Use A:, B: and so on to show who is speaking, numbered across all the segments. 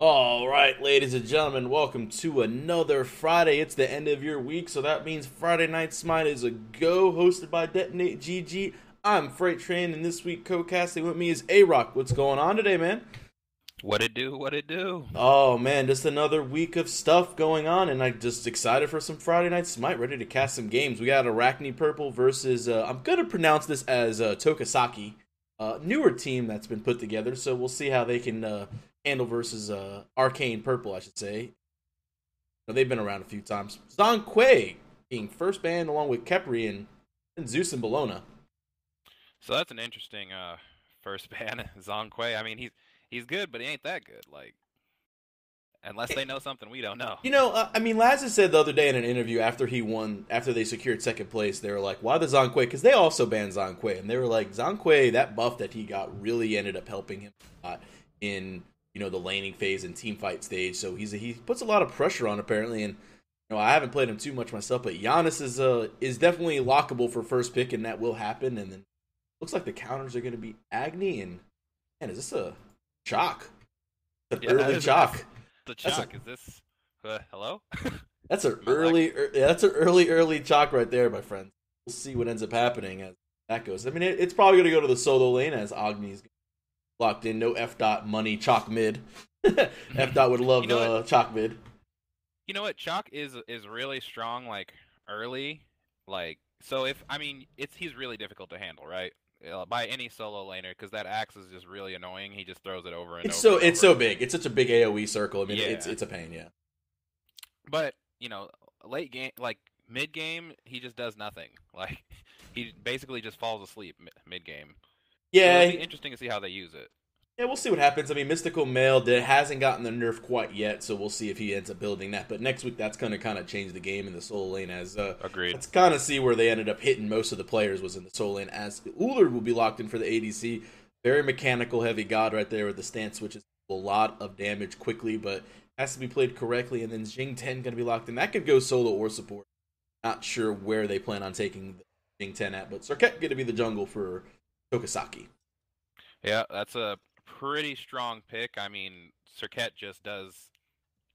A: All right, ladies and gentlemen, welcome to another Friday. It's the end of your week, so that means Friday Night Smite is a go, hosted by Detonate GG. I'm Freight Train, and this week co-casting with me is A-Rock. What's going on today, man?
B: What it do? What it do?
A: Oh man, just another week of stuff going on, and I'm just excited for some Friday Night Smite, ready to cast some games. We got Arachne Purple versus, I'm gonna pronounce this as Tokasaki, newer team that's been put together, so we'll see how they can handle versus Arcane Purple, I should say. They've been around a few times. Zhang Kuei being first banned along with Kepri and Zeus and Bologna.
B: So that's an interesting first ban, Zhong. I mean, he's good, but he ain't that good. Like, unless they know something we don't know.
A: I mean, Lazza said the other day in an interview after he won, after they secured second place, they were like, why the Zhang Kuei? Because they also banned Zhang Kuei. And they were like, Zhang Kuei, that buff that he got really ended up helping him a lot in, the laning phase and team fight stage. So he puts a lot of pressure on, apparently. And, I haven't played him too much myself, but Giannis is definitely lockable for first pick, and that will happen. And then looks like the counters are going to be Agni and, man, is this a chalk? An early chalk.
B: The chalk is this? Hello?
A: That's an early chalk right there, my friend. We'll see what ends up happening as that goes. I mean, it's probably going to go to the solo lane as Agni's locked in. No F dot money chalk mid. F dot would love the chalk mid.
B: You know what? Chalk is really strong, like early, like so. He's really difficult to handle, right? By any solo laner, because that axe is just really annoying. He just throws it over and over.
A: It's so big. It's such a big AOE circle. I mean,
B: yeah.
A: it's a pain, yeah.
B: But late game, like mid game, he just does nothing. Like he basically just falls asleep mid game.
A: Yeah,
B: so it'll be interesting to see how they use it.
A: Yeah, we'll see what happens. I mean, Mystical Male hasn't gotten the nerf quite yet, so we'll see if he ends up building that. But next week, that's going to kind of change the game in the solo lane. As
B: Agreed.
A: Let's kind of see where they ended up hitting most of the players was in the solo lane. As Ullr will be locked in for the ADC, very mechanical heavy god right there with the stance switches a lot of damage quickly, but has to be played correctly. And then Jing 10 going to be locked in. That could go solo or support. Not sure where they plan on taking the Jing 10 at, but Serket going to be the jungle for Tokasaki.
B: Yeah, that's a pretty strong pick. I mean, Serket just does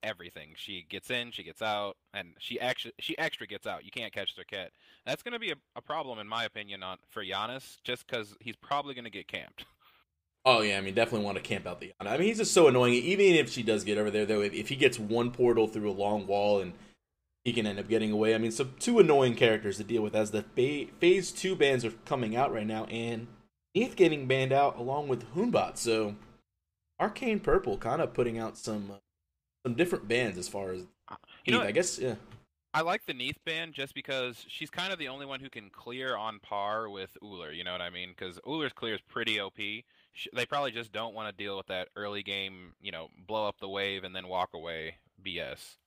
B: everything. She gets in, she gets out, and she extra gets out. You can't catch Serket. That's going to be a problem, in my opinion, for Giannis, just because he's probably going to get camped.
A: Oh, yeah, I mean, definitely want to camp out the Yana. I mean, he's just so annoying. Even if she does get over there, though, if he gets one portal through a long wall and he can end up getting away. I mean, so two annoying characters to deal with as the Phase 2 bans are coming out right now, and Neith getting banned out along with Hoonbot. So Arcane Purple kind of putting out some different bans as far as Neith, I guess. Yeah,
B: I like the Neith ban just because she's kind of the only one who can clear on par with Ullr. You know what I mean? Because Ullr's clear is pretty OP. They probably just don't want to deal with that early game, blow up the wave and then walk away BS.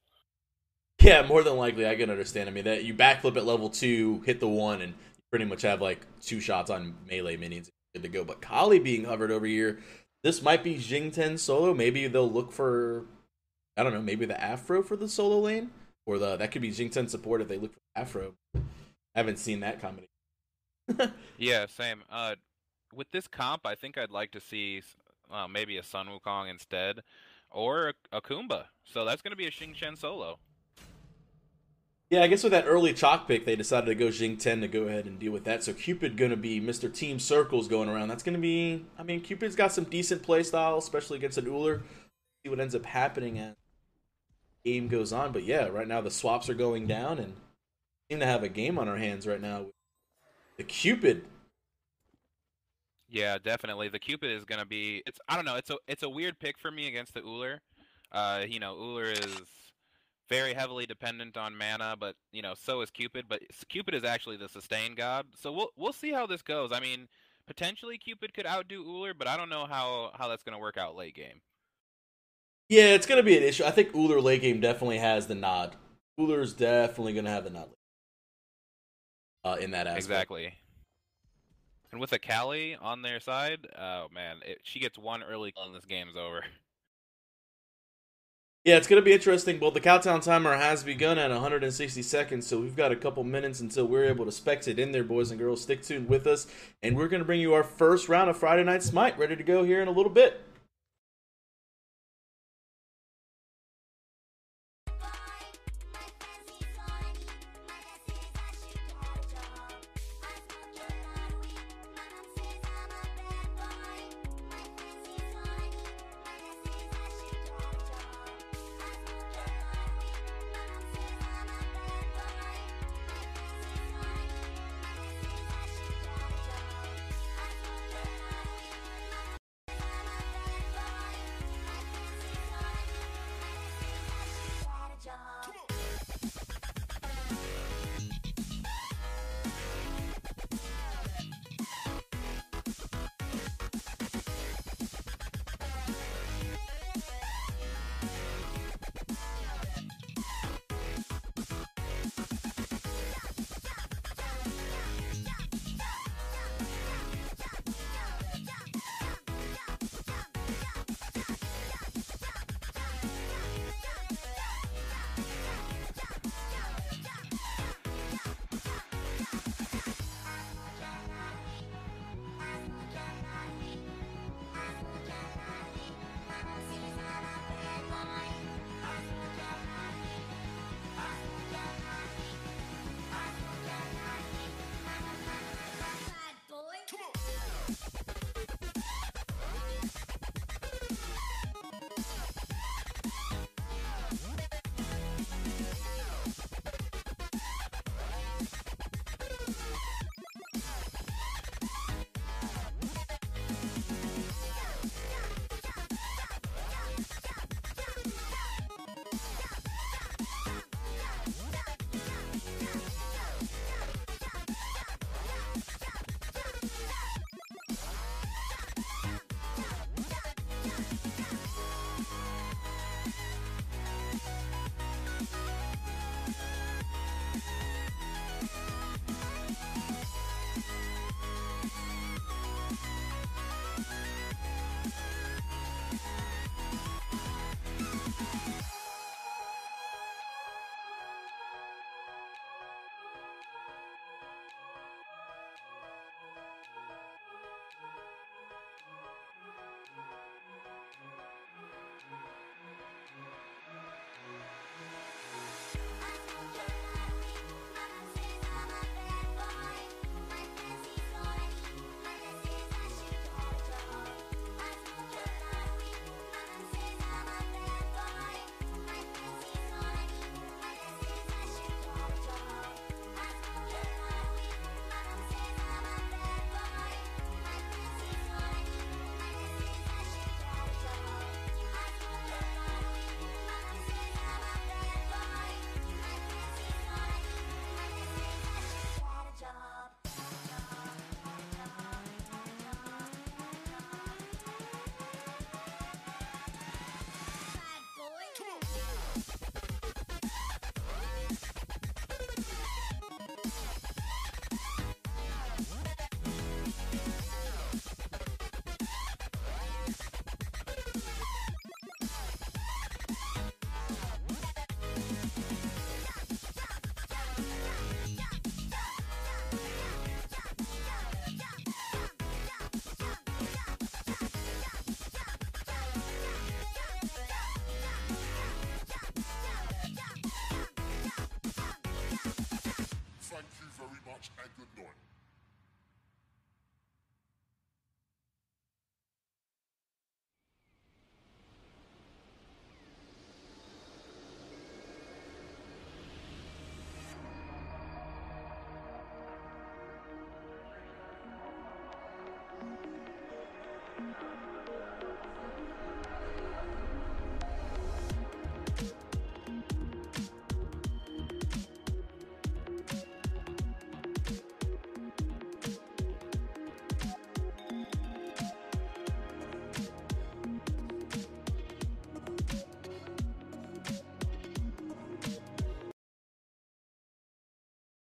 A: Yeah, more than likely, I can understand. I mean, that you backflip at level 2, hit the 1, and you pretty much have like 2 shots on melee minions good to go. But Kali being hovered over here, this might be Jing 10 solo. Maybe they'll look for, I don't know, maybe the Afro for the solo lane, or that could be Jing 10 support if they look for Afro. I haven't seen that combination.
B: Yeah, same. With this comp, I think I'd like to see maybe a Sun Wukong instead, or a Kumba. So that's going to be a Xing Chen solo.
A: Yeah, I guess with that early chalk pick, they decided to go Jing 10 to go ahead and deal with that. So Cupid going to be Mr. Team Circles going around. That's going to be, I mean, Cupid's got some decent play style, especially against an Ullr. See what ends up happening as the game goes on. But yeah, right now the swaps are going down, and we seem to have a game on our hands right now. The Cupid.
B: Yeah, definitely. The Cupid is going to be, I don't know, it's a weird pick for me against the Ullr. Ullr is very heavily dependent on mana, but so is Cupid. But Cupid is actually the sustain god, so we'll see how this goes. I mean, potentially Cupid could outdo Ullr, but I don't know how that's going to work out late game.
A: Yeah, it's going to be an issue. I think Ullr late game definitely has the nod. Ullr's definitely going to have the nod in that aspect.
B: Exactly. And with a Kali on their side, oh man, she gets one early kill and this game's over.
A: Yeah, it's going to be interesting. Well, the countdown timer has begun at 160 seconds, so we've got a couple minutes until we're able to spec it in there, boys and girls. Stick tuned with us, and we're going to bring you our first round of Friday Night Smite, ready to go here in a little bit.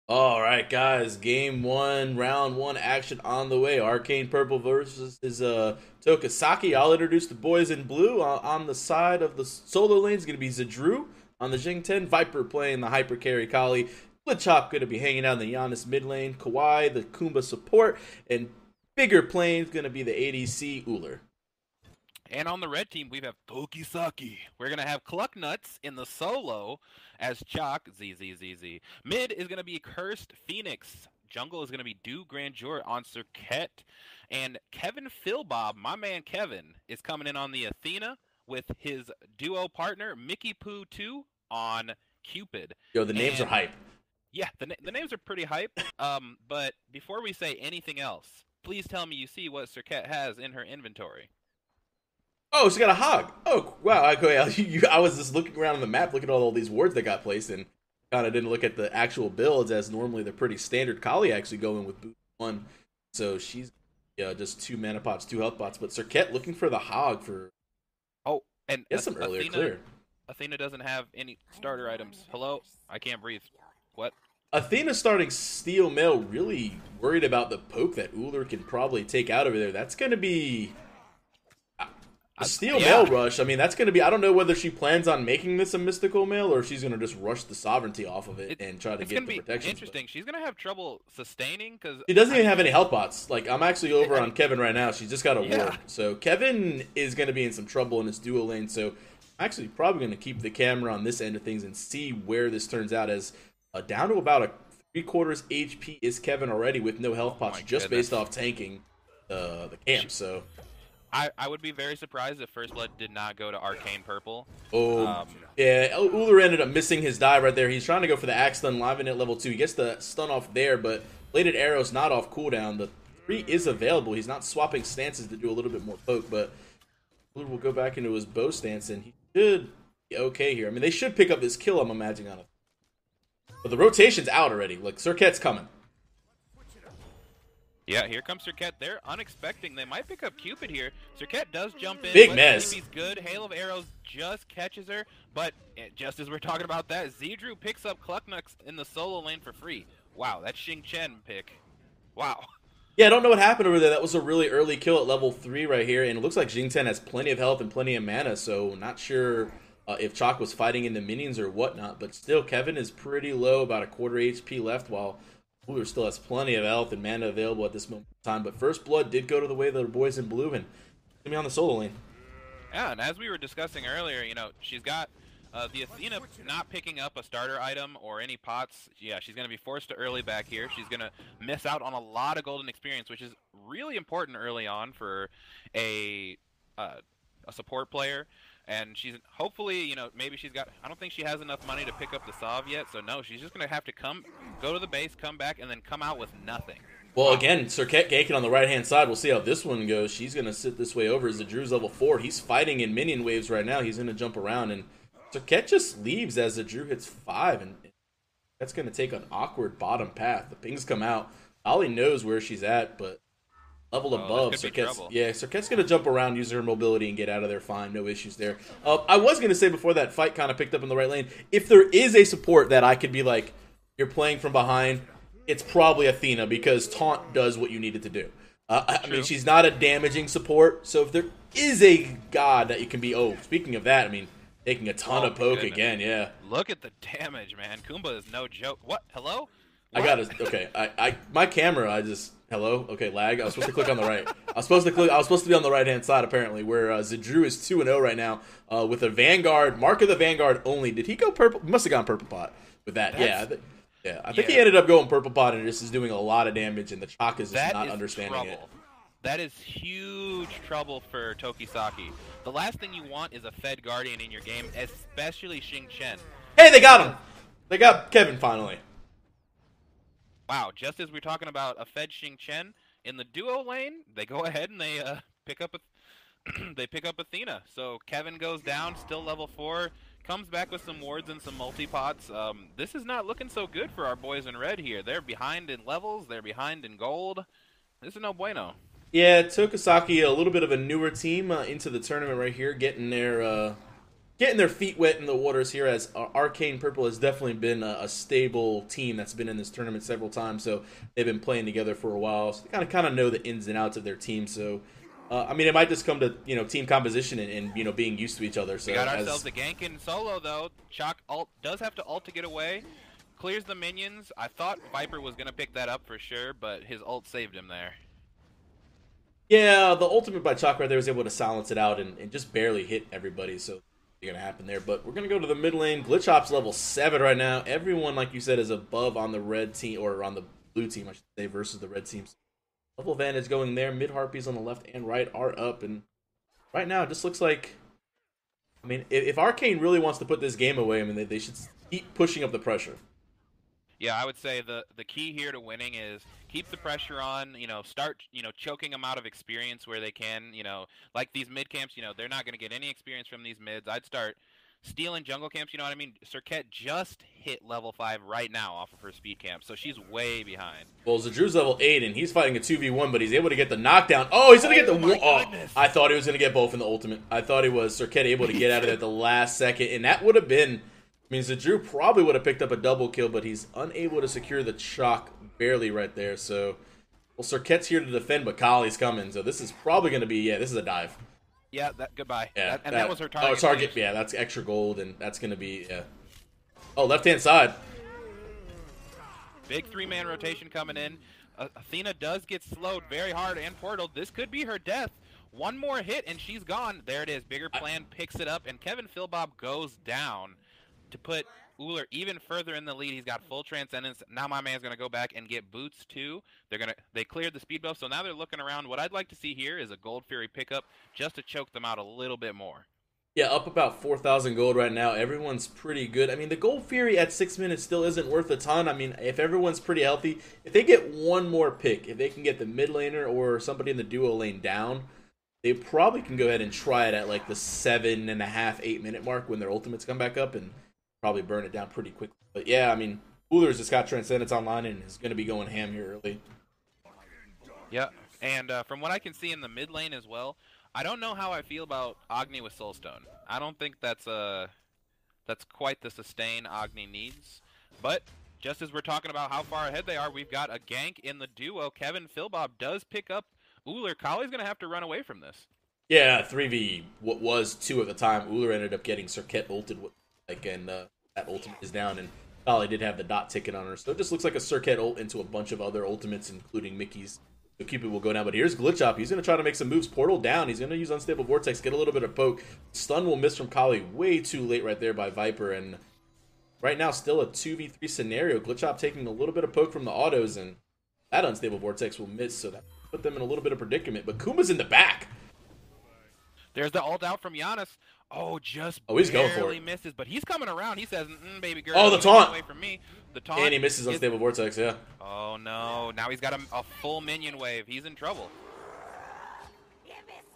A: All right, guys. Game one, round one action on the way. Arcane Purple versus Tokasaki. I'll introduce the boys in blue. On the side of the solo lane is going to be Zadru. On the Jing 10, Viper playing the hyper carry Kali. Blitzchop going to be hanging out in the Giannis mid lane. Kawhi, the Kumba support. And bigger plane is going to be the ADC Uller.
B: And on the red team, we have Tokisaki. We're going to have Clucknuts in the solo as Chalk, ZZZZ. Mid is going to be Cursed Phoenix. Jungle is going to be Du Grandeur on Circuit. And Kevin Philbob, my man Kevin, is coming in on the Athena with his duo partner, Mickey Poo 2 on Cupid.
A: Yo, the names are hype.
B: Yeah, the names are pretty hype. But before we say anything else, please tell me you see what Circuit has in her inventory.
A: Oh, she got a hog. Oh, wow. I was just looking around on the map, looking at all these wards that got placed, and kind of didn't look at the actual builds, as normally they're pretty standard. Kali actually going with boot 1, so she's just 2 mana pots, 2 health pots. But Circuit looking for the hog for some earlier clear.
B: Athena doesn't have any starter items. Hello? I can't breathe. What?
A: Athena starting Steel Mail, really worried about the poke that Uller can probably take out over there. That's going to be a Steel Mail rush. I mean, that's going to be... I don't know whether she plans on making this a mystical mail, or she's going to just rush the sovereignty off of it and try to get the protection.
B: Interesting. She's going to have trouble sustaining because...
A: She doesn't even have any health bots. Like, I'm actually over on Kevin right now. She's just got a ward. So Kevin is going to be in some trouble in his duo lane. So I'm actually probably going to keep the camera on this end of things and see where this turns out, as down to about a 3/4 HP is Kevin already with no health pots, just based off tanking the camp. So...
B: I would be very surprised if First Blood did not go to Arcane Purple.
A: Yeah, Uller ended up missing his dive right there. He's trying to go for the Axe Stun live in at level 2. He gets the stun off there, but Bladed Arrow's not off cooldown. The 3 is available. He's not swapping stances to do a little bit more poke, but Uller will go back into his bow stance, and he should be okay here. I mean, they should pick up this kill, I'm imagining, on it. But the rotation's out already. Like, Circuit's coming.
B: Yeah, here comes Circuit. They're unexpecting. They might pick up Cupid here. Circuit does jump in.
A: Big mess.
B: He's good. Hail of Arrows just catches her. But just as we're talking about that, Zedru picks up Clucknuts in the solo lane for free. Wow, that Xing Chen pick. Wow.
A: Yeah, I don't know what happened over there. That was a really early kill at level 3 right here. And it looks like Xing Chen has plenty of health and plenty of mana. So not sure if Chalk was fighting in the minions or whatnot. But still, Kevin is pretty low, about a 1/4 HP left, while Uller still has plenty of health and mana available at this moment in time. But First Blood did go to the way of the boys in blue, and going to be on the solo lane.
B: Yeah, and as we were discussing earlier, she's got the Athena not picking up a starter item or any pots. Yeah, she's going to be forced to early back here. She's going to miss out on a lot of golden experience, which is really important early on for a support player. And she's hopefully, maybe she's got... I don't think she has enough money to pick up the Sov yet, so no, she's just going to have to go to the base, come back, and then come out with nothing.
A: Well, again, Circuit ganking on the right-hand side. We'll see how this one goes. She's going to sit this way over as the Drew's level 4. He's fighting in minion waves right now. He's going to jump around, and Circuit just leaves as the Drew hits 5, and that's going to take an awkward bottom path. The pings come out. Ollie knows where she's at, but level above, Circuit's going to jump around, use her mobility, and get out of there fine. No issues there. I was going to say before that fight kind of picked up in the right lane, if there is a support that I could be like, you're playing from behind, it's probably Athena, because taunt does what you need it to do. I mean, she's not a damaging support, so if there is a god that you can be... Oh, speaking of that, I mean, taking a ton of poke again, yeah.
B: Look at the damage, man. Kumba is no joke. What? Hello?
A: What? I got to... Okay, my camera, I just... Hello? Okay, lag. I was supposed to click on the right. I was supposed to be on the right-hand side, apparently, where Zadru is 2-0 right now with a Vanguard, Mark of the Vanguard only. Did he go purple? He must have gone purple pot with that. Yeah, I think he ended up going purple pot and just is doing a lot of damage, and the Chalk is just not understanding it.
B: That is huge trouble for Tokisaki. The last thing you want is a Fed Guardian in your game, especially Xing Chen.
A: Hey, they got him! They got Kevin finally.
B: Wow, just as we're talking about a Fed Xing Chen, in the duo lane, they go ahead and they pick up Athena. So Kevin goes down, still level 4, comes back with some wards and some multi-pots. This is not looking so good for our boys in red here. They're behind in levels, they're behind in gold. This is no bueno.
A: Yeah, Tokisaki, a little bit of a newer team into the tournament right here, getting their feet wet in the waters here, as Arcane Purple has definitely been a stable team that's been in this tournament several times, so they've been playing together for a while, so they kind of know the ins and outs of their team, so I mean, it might just come to, team composition and being used to each other. So
B: we got ourselves a gank in solo, though. Chalk ult does have to ult to get away. Clears the minions. I thought Viper was going to pick that up for sure, but his ult saved him there.
A: Yeah, the ultimate by Chalk right there was able to silence it out and just barely hit everybody, so it's going to happen there. But we're going to go to the mid lane. Glitchop's level 7 right now. Everyone, like you said, is above on the red team, or on the blue team, I should say, versus the red team. Level advantage going there. Mid Harpies on the left and right are up, and right now it just looks like, I mean, if Arcane really wants to put this game away, I mean, they should keep pushing up the pressure.
B: Yeah, I would say the key here to winning is keep the pressure on, start, choking them out of experience where they can, like these mid camps, they're not going to get any experience from these mids. I'd start stealing jungle camps, you know what I mean? Serket just hit level 5 right now off of her speed camp, so she's way behind.
A: Well, Zadru's level 8, and he's fighting a 2v1, but he's able to get the knockdown. Oh, he's going to get the... Oh, I thought he was going to get both in the ultimate. I thought he was Serket able to get out of it at the last second, and that would have been... I mean, Zadru probably would have picked up a double kill, but he's unable to secure the Chalk barely right there, so... Well, Serket's here to defend, but Kali's coming, so this is probably going to be... Yeah, this is a dive.
B: Yeah, goodbye.
A: Yeah,
B: that was her target.
A: Oh, target. Yeah, that's extra gold, and that's gonna be Oh, left-hand side.
B: Big 3-man rotation coming in. Athena does get slowed very hard and portaled. This could be her death. One more hit and she's gone. There it is. Bigger plan picks it up, and Kevin Philbob goes down to put Uller even further in the lead. He's got full transcendence. Now my man's gonna go back and get boots too. They cleared the speed buff, so now they're looking around. What I'd like to see here is a Gold Fury pickup just to choke them out a little bit more.
A: Yeah, up about 4,000 gold right now. Everyone's pretty good. I mean, the Gold Fury at 6 minutes still isn't worth a ton. I mean, if everyone's pretty healthy, if they get one more pick, if they can get the mid laner or somebody in the duo lane down, they probably can go ahead and try it at like the 7.5, 8 minute mark when their ultimates come back up and probably burn it down pretty quickly. But yeah, I mean, Uller's just got Transcendence online and is going to be going ham here early.
B: Yeah, and from what I can see in the mid lane as well, I don't know how I feel about Agni with Soulstone. I don't think that's quite the sustain Agni needs. But just as we're talking about how far ahead they are, we've got a gank in the duo. Kevin Philbob does pick up Uller. Kali's going to have to run away from this.
A: Yeah, 3v what was 2 at the time. Uller ended up getting Serket ulted, and that ultimate is down, and Kali did have the dot ticket on her. So it just looks like a Serket ult into a bunch of other ultimates, including Mickey's. So Cupid will go down, but here's Glitchop. He's going to try to make some moves. Portal down. He's going to use Unstable Vortex, get a little bit of poke. Stun will miss from Kali way too late right there by Viper, and right now still a 2v3 scenario. Glitchop taking a little bit of poke from the autos, and that Unstable Vortex will miss, so that put them in a little bit of predicament. But Kuma's in the back.
B: There's the ult out from Giannis. Oh,
A: he's going for it.
B: Misses, but he's coming around. He says, baby girl,
A: oh, the taunt.
B: Away from me. The taunt.
A: And he misses Unstable Vortex, yeah.
B: Oh, no. Now he's got a full minion wave. He's in trouble.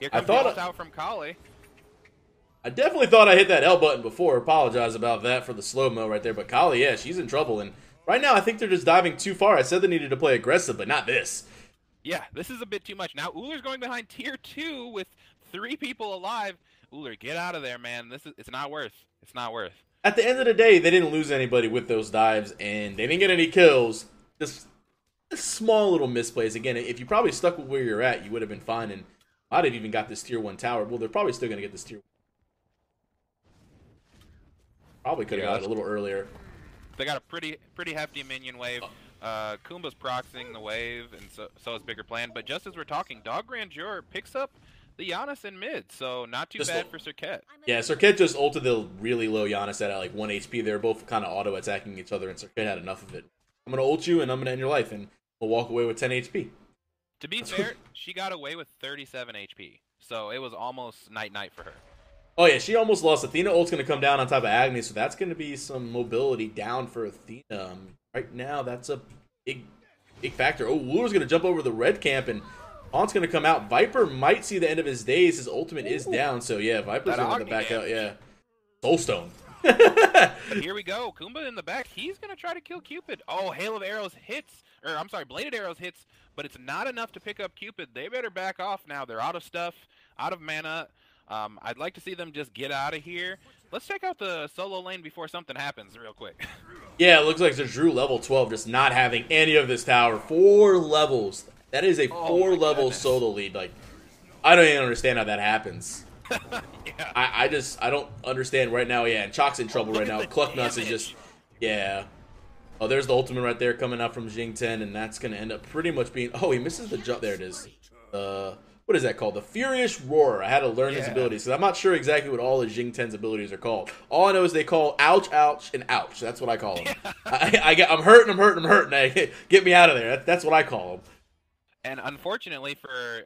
B: Here comes the ult out from Kali.
A: I definitely thought I hit that L button before. Apologize about that for the slow-mo right there. But Kali, yeah, she's in trouble. And right now, I think they're just diving too far. I said they needed to play aggressive, but not this.
B: Yeah, this is a bit too much. Now Uller's going behind tier 2 with 3 people alive. Uller, get out of there, man. It's not worth. It's not worth.
A: At the end of the day, they didn't lose anybody with those dives, and they didn't get any kills. Just small little misplays. Again, if you probably stuck with where you're at, you would have been fine, and might have even got this tier 1 tower. Well, they're probably still going to get this tier 1. Probably could have got it a little earlier.
B: They got a pretty hefty minion wave. Kumba's proxying the wave, and so is Bigger Plan. But just as we're talking, Dog Grandeur picks up the Giannis in mid, so not too bad for Serket.
A: Yeah, Serket just ulted the really low Giannis at like 1 HP. They were both kind of auto-attacking each other, and Serket had enough of it. I'm gonna ult you and I'm gonna end your life, and we'll walk away with 10 HP.
B: To be fair, she got away with 37 HP, so it was almost night-night for her.
A: Oh yeah, she almost lost. Athena ult's gonna come down on top of Agni, so that's gonna be some mobility down for Athena. Right now, that's a big factor. Oh, Wooler's gonna jump over the red camp, and Haunt's gonna come out. Viper might see the end of his days. His ultimate is down, so yeah, Viper's gonna have to back out. Yeah, Soulstone.
B: Here we go. Kumba in the back. He's going to try to kill Cupid. Oh, Hail of Arrows hits. Or, I'm sorry, Bladed Arrows hits, but it's not enough to pick up Cupid. They better back off now. They're out of stuff, out of mana. I'd like to see them just get out of here. Let's check out the solo lane before something happens real quick.
A: Yeah, it looks like Drew level 12 just not having any of this tower. 4 levels. That is a 4-level solo lead. Like, I don't even understand how that happens.
B: Yeah.
A: I don't understand right now. Yeah, and Chalk's in trouble right now. Clucknuts is just, yeah. Oh, there's the ultimate right there coming out from Jing 10, and that's going to end up pretty much being, oh, he misses the jump. There it is. What is that called? The Furious Roar. I had to learn his abilities, because I'm not sure exactly what all of Jing 10's abilities are called. All I know is they call ouch, ouch, and ouch. That's what I call them. I'm hurting. Get me out of there. That's what I call them.
B: And unfortunately for,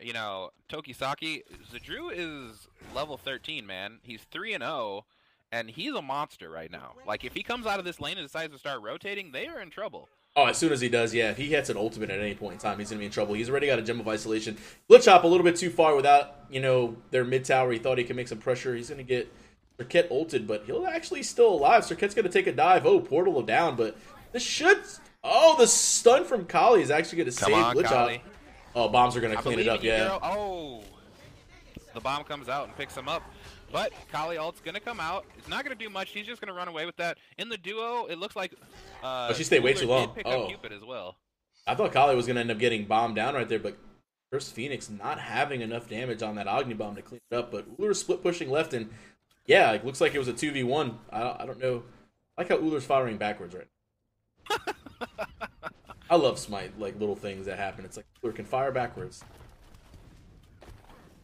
B: Tokisaki, Zadru is level 13, man. He's 3-0, and he's a monster right now. Like, if he comes out of this lane and decides to start rotating, they are in trouble.
A: Oh, as soon as he does, yeah. If he hits an ultimate at any point in time, he's going to be in trouble. He's already got a Gem of Isolation. Glitch Hop a little bit too far without, their mid tower. He thought he could make some pressure. He's going to get Serket ulted, but he'll actually still alive. Serket's going to take a dive. Oh, Portal down, but this should... Oh, the stun from Kali is actually going to save Glitch Hop. Oh, bombs are going to clean it up, yeah.
B: Oh, the bomb comes out and picks him up. But Kali ult's going to come out. It's not going to do much. He's just going to run away with that. In the duo, it looks like...
A: she stayed way too long.
B: Pick up Cupid as well.
A: I thought Kali was going to end up getting bombed down right there, but first Phoenix not having enough damage on that Agni Bomb to clean it up. But Ullr's split pushing left, and yeah, it looks like it was a 2v1. I don't know. I like how Ullr's firing backwards right now. I love Smite, like little things that happen. It's like Ullr can fire backwards.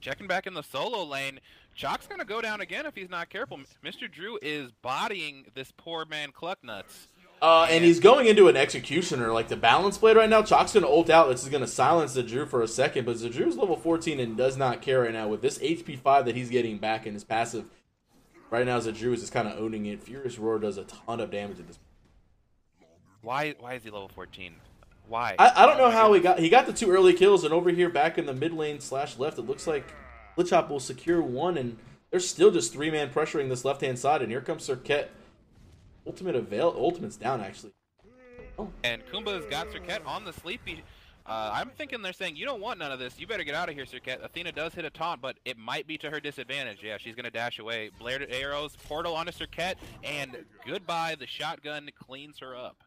B: Checking back in the solo lane, Chalk's going to go down again if he's not careful. Mr. Drew is bodying this poor man Clucknuts.
A: And he's going into an Executioner, like the Balance Blade right now. Chalk's going to ult out. This is going to silence the Drew for a second, but Zadru's level 14 and does not care right now. With this HP 5 that he's getting back in his passive, right now Zadru is just kind of owning it. Furious Roar does a ton of damage at this point.
B: Why is he level 14? Why?
A: I don't know how he got the 2 early kills, and over here back in the mid lane / left, it looks like Glitch Hop will secure 1, and there's still just 3-man pressuring this left-hand side, and here comes Serket. Ultimate's down, actually. Oh.
B: And Kumba's got Serket on the sleepy. I'm thinking they're saying, you don't want none of this. You better get out of here, Serket. Athena does hit a taunt, but it might be to her disadvantage. Yeah, she's going to dash away. Blared arrows, portal onto Serket, and goodbye. The shotgun cleans her up.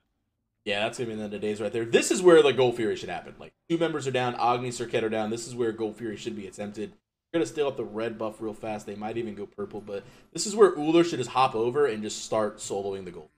A: Yeah, that's going to be the end of the days right there. This is where the Gold Fury should happen. Like, 2 members are down, Agni, Serket are down. This is where Gold Fury should be attempted. They're going to steal up the red buff real fast. They might even go purple, but this is where Ullr should just hop over and just start soloing the gold.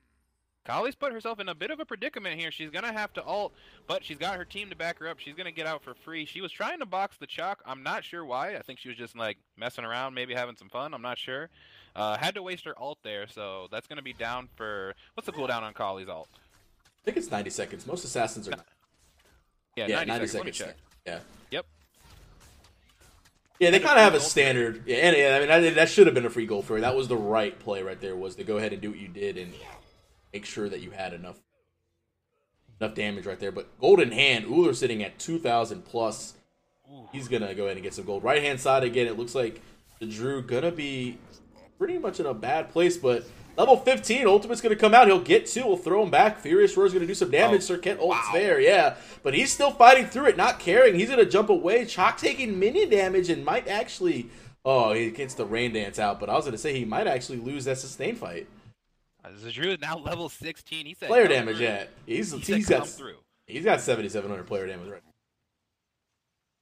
B: Kali's put herself in a bit of a predicament here. She's going to have to ult, but she's got her team to back her up. She's going to get out for free. She was trying to box the Chalk. I'm not sure why. I think she was just, like, messing around, maybe having some fun. I'm not sure. Had to waste her ult there, so that's going to be down for... What's the cooldown on Kali's ult?
A: I think it's 90 seconds. Most assassins are...
B: Yeah, 90 seconds.
A: Check. Yeah.
B: Yep.
A: Yeah, they kind of have a standard. Yeah, and I mean, that should have been a free goal for her. That was the right play right there, was to go ahead and do what you did and make sure that you had enough damage right there. But gold in hand, Ullr sitting at 2,000 plus. He's going to go ahead and get some gold. Right-hand side, again, it looks like the Drew going to be pretty much in a bad place, but level 15, Ultimate's going to come out. He'll get 2. We'll throw him back. Furious Roar's going to do some damage. Serket ult's there, yeah. But he's still fighting through it, not caring. He's going to jump away. Chalk taking minion damage and might actually... Oh, he gets the rain dance out, but I was going to say he might actually lose that sustain fight.
B: Zadru is now level 16. He said
A: player damage, yeah. He's got 7,700 player damage right now.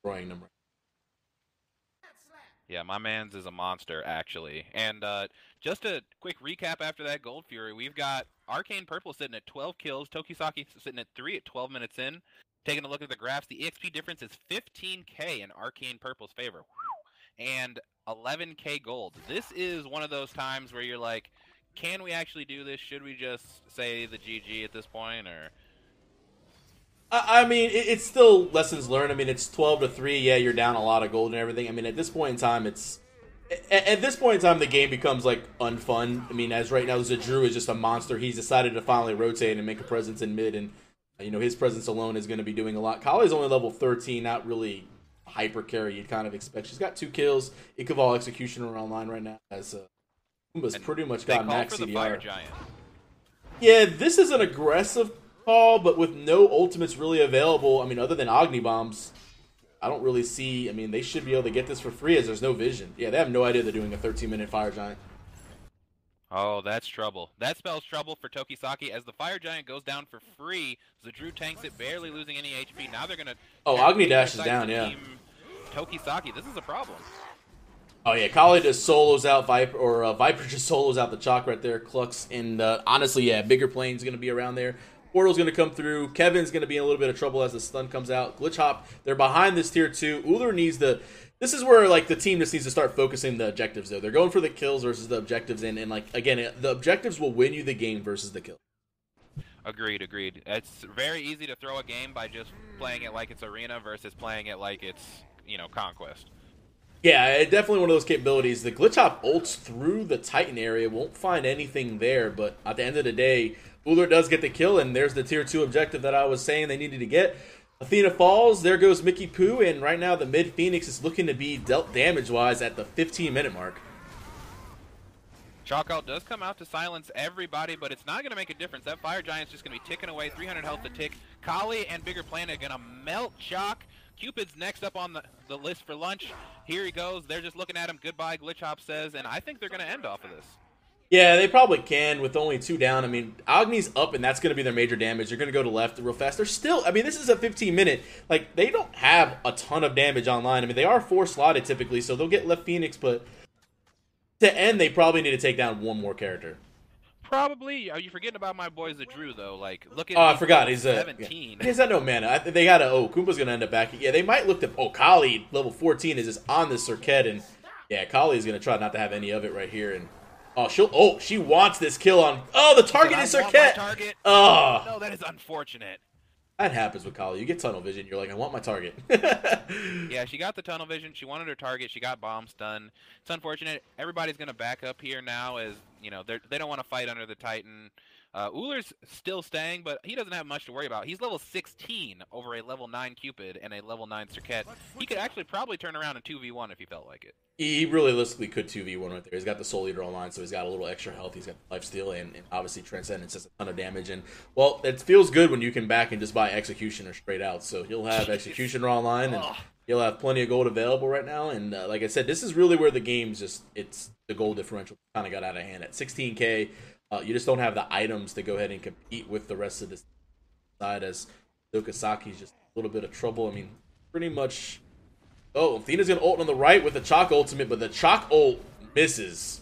A: Destroying number.
B: Yeah, my man's is a monster, actually. And just a quick recap after that Gold Fury, we've got Arcane Purple sitting at 12 kills, Tokisaki sitting at 3 at 12 minutes in. Taking a look at the graphs, the EXP difference is 15k in Arcane Purple's favor. And 11k gold. This is one of those times where you're like, can we actually do this? Should we just say the GG at this point, or...
A: I mean, it's still lessons learned. I mean, it's 12-3. Yeah, you're down a lot of gold and everything. I mean, at this point in time, at this point in time, the game becomes like unfun. I mean, as right now, Zadru is just a monster. He's decided to finally rotate and make a presence in mid, and his presence alone is going to be doing a lot. Kali's only level 13, not really hyper carry you'd kind of expect. She's got 2 kills. Ikeval Executioner online right now, as Pumbaa's pretty much got max
B: for the
A: CDR.
B: Fire Giant.
A: Yeah, this is an aggressive call, but with no ultimates really available. I mean, other than Agni Bombs, I don't really see. I mean, they should be able to get this for free as there's no vision. Yeah, they have no idea they're doing a 13-minute Fire Giant.
B: Oh, that's trouble. That spells trouble for Tokisaki as the Fire Giant goes down for free. Zadru tanks it, barely losing any HP. Now they're going to...
A: Oh, Agni Dash is down, yeah.
B: Tokisaki, this is a problem.
A: Oh, yeah, Kali just solos out Viper, or Viper just solos out the Chalk right there, Clux. And honestly, yeah, bigger plane's going to be around there. Portal's going to come through. Kevin's going to be in a little bit of trouble as the stun comes out. Glitch Hop, they're behind this tier 2. Ullr needs the... This is where, like, the team just needs to start focusing the objectives, though. They're going for the kills versus the objectives, and like, again, the objectives will win you the game versus the kill.
B: Agreed. It's very easy to throw a game by just playing it like it's Arena versus playing it like it's, Conquest.
A: Yeah, definitely one of those capabilities. The Glitch Hop ults through the Titan area, won't find anything there, but at the end of the day, Ullr does get the kill, and there's the tier 2 objective that I was saying they needed to get. Athena falls, there goes Mickey Poo, and right now the mid Phoenix is looking to be dealt damage-wise at the 15-minute mark.
B: Chalk Out does come out to silence everybody, but it's not going to make a difference. That Fire Giant's just going to be ticking away, 300 health a tick. Kali and Bigger Planet are going to melt Chalk. Cupid's next up on the list for lunch. Here he goes. They're just looking at him. Goodbye, Glitch Hop says, and I think they're going to end off of this.
A: Yeah, they probably can with only 2 down. I mean, Agni's up, and that's going to be their major damage. They're going to go to left real fast. They're still, I mean, this is a 15-minute. Like, they don't have a ton of damage online. I mean, they are 4-slotted typically, so they'll get left Phoenix, but to end, they probably need to take down one more character.
B: Probably. Are you forgetting about my boy Zadru, though? Like, look at
A: I forgot. He's
B: 17.
A: He's got no mana. They got Kumpa's going to end up back. Yeah, they might look to, Kali, level 14, is just on the Circuit, and yeah, Kali's going to try not to have any of it right here, and she wants this kill on. Oh, the target is Circuit. Oh,
B: no, that is unfortunate.
A: That happens with Kali. You get tunnel vision. You're like, I want my target.
B: Yeah, she got the tunnel vision. She wanted her target. She got bomb stun. It's unfortunate. Everybody's gonna back up here now, as they don't want to fight under the Titan. Ullr's still staying, but he doesn't have much to worry about. He's level 16 over a level 9 Cupid and a level 9 Circuit. He could actually probably turn around in 2v1 if he felt like it.
A: He realistically could 2v1 right there. He's got the Soul Eater online, so he's got a little extra health. He's got lifesteal, and obviously Transcendence does a ton of damage. And, well, it feels good when you can back and just buy Executioner straight out. So he'll have Executioner online, and he'll have plenty of gold available right now. And like I said, this is really where the game's it's the gold differential kind of got out of hand. At 16K, you just don't have the items to go ahead and compete with the rest of this side, as Tokisaki's just a little bit of trouble. I mean, pretty much... Oh, Athena's going to ult on the right with the Chalk ultimate, but the Chalk ult misses.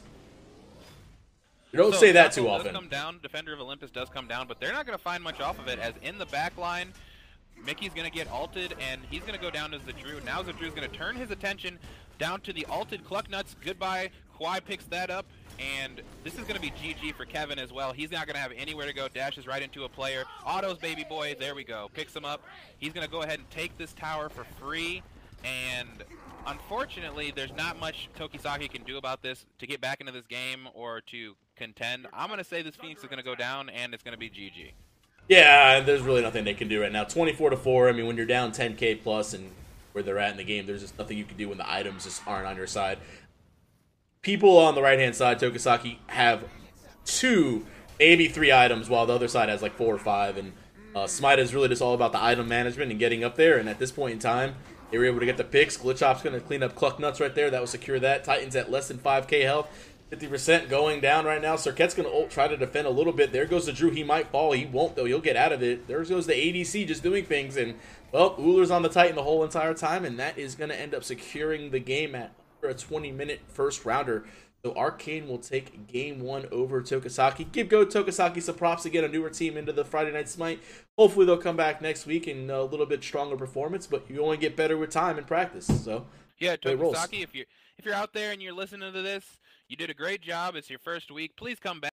A: You don't say that too often.
B: Does come down, Defender of Olympus does come down, but they're not going to find much off of it, as in the back line, Mickey's going to get ulted, and he's going to go down to Zadru. Now Zadru's going to turn his attention down to the ulted Clucknuts. Goodbye. Kwai picks that up, and this is going to be GG for Kevin as well. He's not going to have anywhere to go. Dashes right into a player. Autos baby boy, there we go. Picks him up. He's going to go ahead and take this tower for free, and unfortunately, there's not much Tokisaki can do about this to get back into this game or to contend. I'm going to say this Phoenix is going to go down, and it's going to be GG.
A: Yeah, there's really nothing they can do right now. 24-4. I mean, when you're down 10K plus and where they're at in the game, there's just nothing you can do when the items just aren't on your side. People on the right-hand side, Tokisaki, have 2, maybe 3 items, while the other side has like 4 or 5. And Smite is really just all about the item management and getting up there. And at this point in time, they were able to get the picks. Glitch Hop's going to clean up Clucknuts right there. That will secure that. Titan's at less than 5K health. 50% going down right now. Circuit's going to ult, try to defend a little bit. There goes the Drew. He might fall. He won't, though. He'll get out of it. There goes the ADC just doing things. And, well, Ullr's on the Titan the whole entire time, and that is going to end up securing the game at a 20-minute first rounder. So Arcane will take game 1 over Tokisaki. Give Go Tokisaki some props to get a newer team into the Friday Night Smite. Hopefully they'll come back next week in a little bit stronger performance, but you only get better with time and practice. So
B: yeah, Tokisaki, if you're out there and you're listening to this, you did a great job. It's your first week. Please come back.